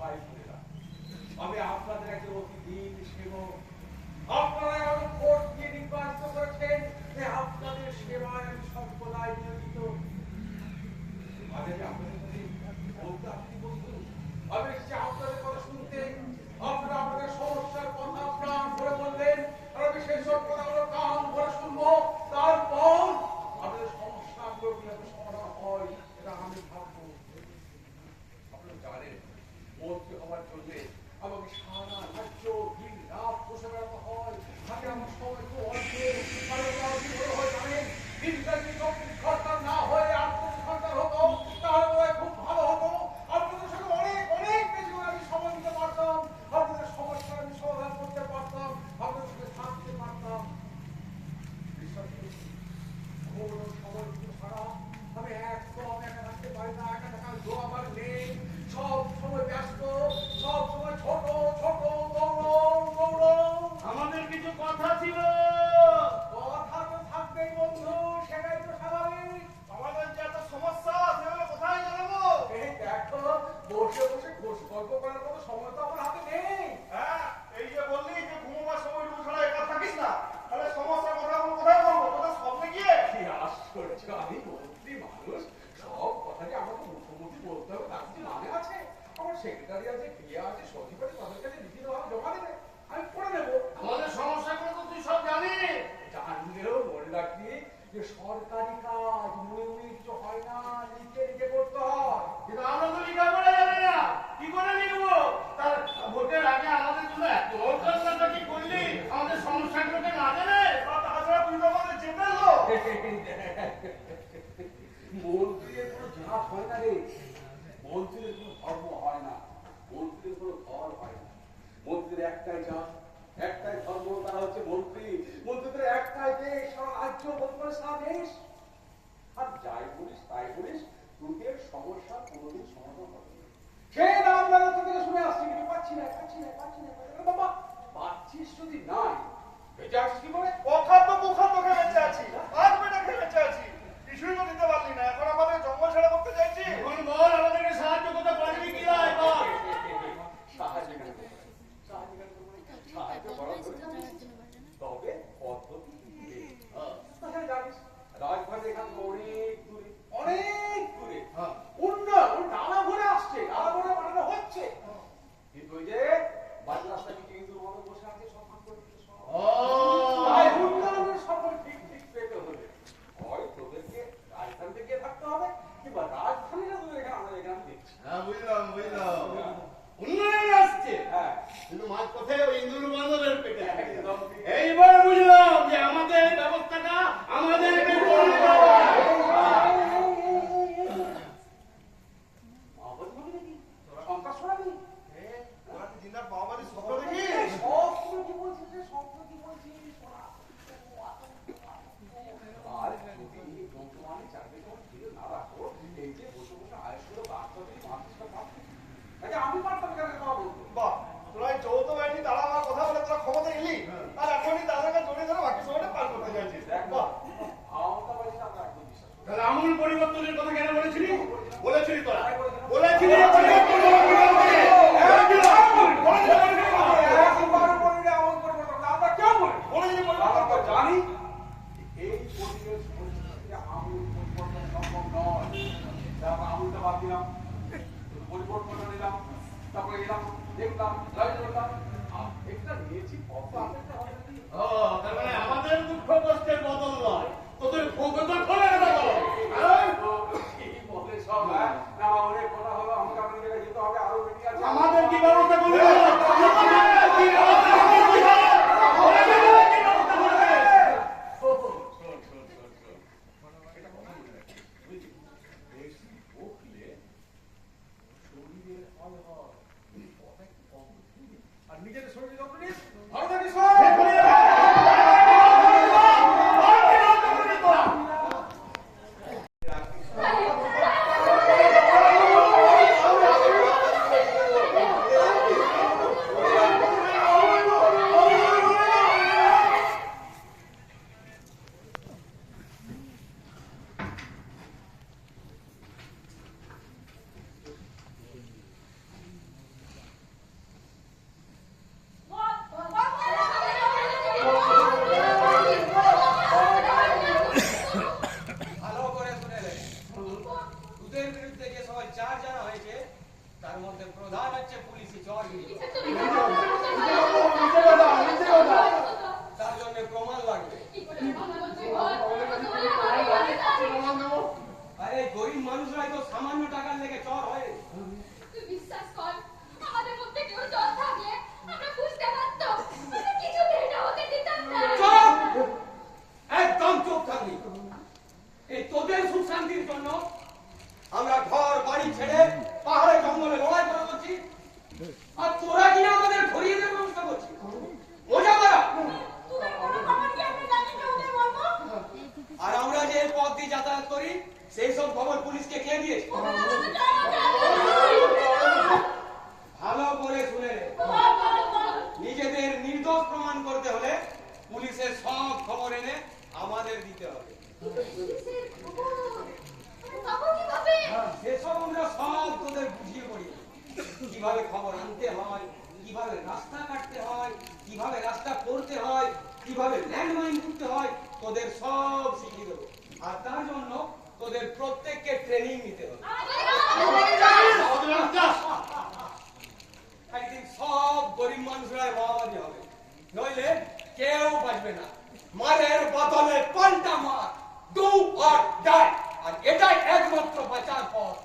ভাই বোনেরা, আমি আপনাদের একজন অতিথির সেবক। আপনারা আমাকে ভোট দিয়ে নির্বাচিত করেছেন, আপনাদের সেবায় আমি সর্বদাই নিয়োজিত। আজ আমি আপনাদের সাথে বলতে আসছি বন্ধু, আমি এসেছি আপনাদের কথা শুনতে। আপনারা আপনাদের সমস্যার কথা প্রাণ ভরে বললেন, আর আমি সেই সব কথাগুলো কান ভরে শুনবো। তারপর আপনাদের সমস্যাগুলো কিভাবে সমাধান হয় এটা আমি ভাববো। আপনারা জানেন, মন্ত্রী হওয়ার জন্য আমাকে সারা রাজ্য দিন রাত বসে বেড়াতে হয়। হাতে আমার সময় খুব অল্প, হয় জানেন। দিনটা যদি 24 ঘন্টা না হয়ে 48 ঘন্টা হতো তাহলে বোধ হয় খুব ভালো হতো। আপনাদের সঙ্গে অনেক অনেক বেশি করে আমি সময় দিতে পারতাম, আপনাদের সমস্যা আমি সমাধান করতে পারতাম, আপনাদের সঙ্গে থাকতে পারতাম। বিশ্বাস করুন, কোনো সময় কিন্তু ছাড়া আমি একদম একা থাকতে পারি না। একা থাকার জো আমার নেই। সব সময় ব্যস্ত, সব সময় ছোট ছোট দৌড়। আমাদের কিছু কথা ছিল। কথা তো থাকবেই বন্ধু, সেটাই তো স্বাভাবিক। আমাদের যে এত সমস্যা সেগুলো কোথায় জানাবো? এই দেখো, বসে বসে গল্প করার মতো সময় তো আমার হাতে নেই। হ্যাঁ, এই যে বললি যে ঘুমোবার সময়টুকু ছাড়া একা থাকিস না, তাহলে সমস্যার কথাগুলো কোথায় বলবো? তোদের স্বপ্নে গিয়ে? কি আশ্চর্য, আমি মন্ত্রী মানুষ, সব কথা যে আমাকে মুখোমুখি বলতে হবে তার কি মানে আছে? আমার সেক্রেটারি আছে, ক্রিয়া আছে, সচিব আছে, তাদের কাছে লিখিতভাবে জমা দেবে, আমি পড়ে নেবো। আমাদের সমস্যাগুলো তো তুই সব জানিস। জানলেও মনে রাখবি যে সরকারি কাজ মুড়ে মুড়ে কিছু হয় না, লিখে লিখে করতে হয়। কিন্তু আমরা তো লেখাপড়া জানি না, কি করে লিখবো? তার ভোটের আগে আমাদের জন্য এত কাজটা কি করলি? আমাদের সমস্যাগুলোকে না জানে? তাছাড়া তুই তো আমাদের চেপে লো। মন্ত্রীর কোনো জাত হয় না রে, মন্ত্রীর কোনো ধর্ম হয় না, মন্ত্রীর কোনো ঘর হয় না। মন্ত্রীর একটাই জাত, একটাই ধর্ম, তারা হচ্ছে মন্ত্রী। মন্ত্রীদের একটাই দেশ, সারা রাজ্য বলতে পারে সারা দেশ। আর যাই বলিস তাই বলিস, তোদের সমস্যা কোনোদিন সমাধান হবে না। সে নাম বেলা তোকে শুনে আসছি, কিন্তু পাচ্ছি না। বাবা পাচ্ছিস যদি নাই, বেঁচে আসছিস কি করে? অখাদ্য কুখাদ্য খেয়ে বেঁচে আছি, আজ বেটা খেয়ে বেঁচে আছি, কিছুই তো দিতে পারলি না। এখন আমাদের জঙ্গল ছাড়া করতে চাইছি। এখন বল আমাদেরকে সাহায্য করতে পারবি কি না? সাহায্য করার তবে পদ্ধতি জানিস, রাজধানী এখান থেকে অনেক দূরে উন্নয়ন ডালা ভরে আসছে, ডালা ভরে বানানো হচ্ছে, কিন্তু ওই যে বাড়ির রাস্তা কি হিন্দুর মতো বসে আছে সব ভাগ করে দিচ্ছে। উন্নয়নের সফল ঠিক পেতে হলে হয় তোদেরকে রাজধানীতে গিয়ে থাকতে হবে, কিংবা রাজধানীরা তোদের এখানে আমাদের এখানে দেখছি। হ্যাঁ, বুঝলাম। উন্নয়ন আসছে, হ্যাঁ, কিন্তু মাঝ পথে ওই ইন্দুর বান্দরের পেটে। এইবার বুঝলাম যে আমাদের ব্যবস্থাটা আমাদেরকে করতে হবে। সন্ত্রাস ছড়াবি? জিন্দার বাবাদের স্বপ্ন দেখি। আর যদি বর্তমানে চাকরি ফিরে না রাখো, এই যে বসে বসে আয়স করে বাচ্চা যদি মানুষটা পাচ্ছি, আমি পারতাম কেন কথা বলতো? বাহ, তোরা এই যৌথ বাহিনী তারা আমার কথা বলে তোরা ক্ষমতা এলি, আর এখনই তাদেরকে জড়িয়ে ধরে বাকি সময়টা পার করতে চাইছিস। দেখ বাহ, ক্ষমতাবাজিটা আমরা একদম বিশ্বাস করি। তাহলে আমূল পরিবর্তনের কথা কেন বলেছিলি? তোরা বলেছিলি জানি এই পরিবেশ পরিস্থিতিতে আমূল পরিবর্তন সম্ভব নয়। তারপর আমূলটা বাদ দিলাম, পরিবর্তনটা নিলাম, তারপরে এলাম, দেখলাম, এটা নিয়েছি কত আপেক্ষা হবে। তার মানে আমাদের দুঃখ কষ্টের বদল নয়, তোদের ভোগতা খোলা অনেক কথা হলো, আমাকে আপনার জায়গায় যেতে হবে, আরো বেশি আছে। আমাদের কি ব্যবস্থা করবে? আর নিজেদের শরীরে যত্ন নিস, ভালো থাকিস। যুদ্ধের বিরুদ্ধে যে সবাই চার জানা হয়েছে তার মধ্যে প্রধান হচ্ছে পুলিশি চরগিরি। তার জন্য প্রমাণ লাগবে। আরে গরিব মানুষরাই তো সামান্য টাকার লেগে চর হয়। বিশ্বাস কর, আমাদের মধ্যে কেউ চল থাকলে আমরা বুঝতে পারতাম, কিছুতেই এটা হতে দিতাম না। চুপ! একদম চুপ থাকবি। এই তোদের সুখ শান্তির জন্য আমরা ঘর বাড়ি ছেড়ে পাহাড়ে জঙ্গলে লড়াই করে বলছি, আর তোরা কিনা আমাদের ধরিয়ে দেওয়ার ব্যবস্থা করছিস। মজা করা। তোদের কোনো খবর কি আপনি জানেন না ওদের মর্ম? আর আমরা যে এই পথ দিয়ে যাতায়াত করি সেই সব খবর পুলিশকে কে দিয়েছে? ভালো করে শুনে নে। নিজেদের নির্দোষ প্রমাণ করতে হলে পুলিশের সব খবর এনে আমাদের দিতে হবে। পুলিশের খবর? খবর কিভাবে? সেসব আমরা সব তোদের বুঝিয়ে পড়ি। কিভাবে খবর আনতে হয়, কিভাবে রাস্তা কাটতে হয়, কিভাবে রাস্তা করতে হয়, কিভাবে ল্যান্ডমাইন করতে হয়, তোদের সব শিখিয়ে দেবো। আর তার জন্য তোদের প্রত্যেককে ট্রেনিং নিতে হবে। একদিন সব গরিব মানুষরাই মাওবাদী হবে, নইলে কেউ বাঁচবে না। মারের বদলে পাল্টা মার, ডু অর ডাই। আর এটাই একমাত্র বাঁচার পথ।